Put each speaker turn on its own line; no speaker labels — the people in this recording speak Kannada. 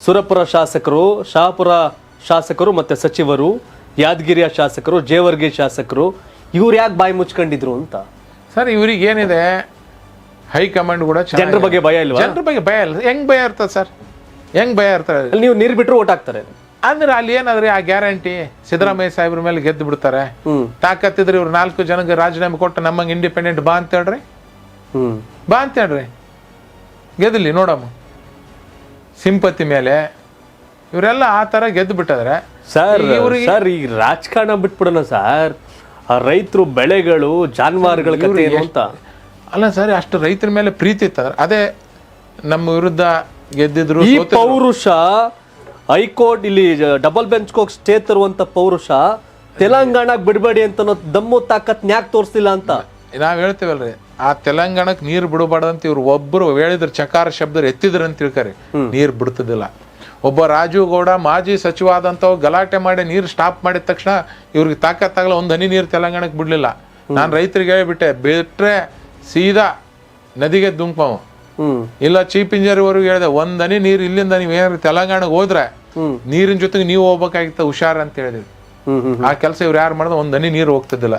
ಸುರಪುರ ಶಾಸಕರು, ಶಹಾಪುರ ಶಾಸಕರು ಮತ್ತೆ ಸಚಿವರು, ಯಾದಗಿರಿಯ ಶಾಸಕರು, ಜೇವರ್ಗಿ ಶಾಸಕರು ಇವ್ರು ಯಾಕೆ ಬಾಯಿ ಮುಚ್ಕೊಂಡಿದ್ರು ಅಂತ.
ಸರ್ ಇವ್ರಿಗೆ ಏನಿದೆ, ಹೈಕಮಾಂಡ್ ಕೂಡ
ಜನರ ಬಗ್ಗೆ ಭಯ ಇಲ್ವಾ?
ಜನರ ಬಗ್ಗೆ ಭಯ ಇಲ್ಲ. ಹೆಂಗ್ ಭಯ ಇರ್ತದೆ ಸರ್? ಹೆಂಗ್ ಭಯ ಇರ್ತದೆ?
ಅಲ್ಲಿ ನೀವು ನೀರು ಬಿಟ್ಟರು ಓಟ್ ಹಾಕ್ತಾರೆ
ಅಂದ್ರೆ ಅಲ್ಲಿ ಏನಾದ್ರಿ ಆ ಗ್ಯಾರಂಟಿ ಸಿದ್ದರಾಮಯ್ಯ ಸಾಹೇಬ್ರ ಮೇಲೆ ಗೆದ್ದು ಬಿಡ್ತಾರೆ. ತಾಕತ್ತಿದ್ರೆ ಇವ್ರು 4 ಜನಕ್ಕೆ ರಾಜೀನಾಮೆ ಕೊಟ್ಟು ನಮ್ಮಂಗೆ ಇಂಡಿಪೆಂಡೆಂಟ್ ಬಾ ಅಂತ ಹೇಳ್ರಿ, ಬಾ ಅಂತ ಹೇಳ್ರಿ, ಗೆದ್ದಲಿ ನೋಡಮ್ಮ ಸಿಂಪತಿ ಮೇಲೆ. ಇವರೆಲ್ಲ ಆ ತರ ಗೆದ್ದು ಬಿಟ್ಟಿದ್ರೆ
ಸರ್ ಈಗ ರಾಜಕಾರಣ ಬಿಟ್ಬಿಡೋಣ ಸರ್. ಆ ರೈತರು ಬೆಳೆಗಳು ಜಾನುವಾರುಗಳ ಕಥೆ ಏನು ಅಂತ
ಅಲ್ಲ ಸರ್, ಅಷ್ಟು ರೈತರ ಮೇಲೆ ಪ್ರೀತಿ ಇತ್ತಂದ್ರೆ ಅದೇ ನಮ್ಮ ವಿರುದ್ಧ ಗೆದ್ದಿದ್ರು.
ಈ ಪೌರುಷ ಹೈಕೋರ್ಟ್ ಇಲ್ಲಿ ಡಬಲ್ ಬೆಂಚ್ ಹೋಗಿ ಸ್ಟೇ ತರುವಂತ ಪೌರುಷ ತೆಲಂಗಾಣಕ್ಕೆ ಬಿಡಬೇಡಿ ಅಂತ ದಮ್ಮು ತಾಕತ್ ಯಾಕೆ ತೋರಿಸ್ತಿಲ್ಲ ಅಂತ
ನಾವ್ ಹೇಳ್ತೀವಲ್ರಿ. ಆ ತೆಲಂಗಾಣಕ್ಕೆ ನೀರು ಬಿಡಬಾರ್ದಂತ ಇವ್ರು ಒಬ್ರು ಹೇಳಿದ್ರು, ಚಕಾರ ಶಬ್ದ ಎತ್ತಿದ್ರು ಅಂತ ತಿಳ್ಕರಿ, ನೀರು ಬಿಡ್ತದಿಲ್ಲ. ಒಬ್ಬ ರಾಜೀವ್ ಗೌಡ ಮಾಜಿ ಸಚಿವ ಆದಂತವ್ ಗಲಾಟೆ ಮಾಡಿ ನೀರು ಸ್ಟಾಪ್ ಮಾಡಿದ ತಕ್ಷಣ ಇವ್ರಿಗೆ ತಾಕತ್ತಾಗಲ್ಲ, ಒಂದು ಹನಿ ನೀರು ತೆಲಂಗಾಣಕ್ಕೆ ಬಿಡ್ಲಿಲ್ಲ. ನಾನು ರೈತರಿಗೆ ಹೇಳಿಬಿಟ್ಟೆ, ಬಿಟ್ರೆ ಸೀದಾ ನದಿಗೆ ದುಂಕವು, ಇಲ್ಲ ಚೀಫ್ ಇಂಜಿನಿಯರ್ವರೆಗೂ ಹೇಳಿದೆ, ಒಂದ್ ಹನಿ ನೀರು ಇಲ್ಲಿಂದ ನೀವ್ ಏನಾದ್ರು ತೆಲಂಗಾಣಕ್ಕೆ ಹೋದ್ರೆ ನೀರಿನ ಜೊತೆಗೆ ನೀವು ಹೋಗ್ಬೇಕಾಗಿತ್ತ ಹುಷಾರ್ ಅಂತ ಹೇಳಿದ್ವಿ. ಆ ಕೆಲಸ ಇವ್ರು ಯಾರು ಮಾಡಿದ್ರೆ ಒಂದ್ ಹನಿ ನೀರು ಹೋಗ್ತಿದ್ದಿಲ್ಲ.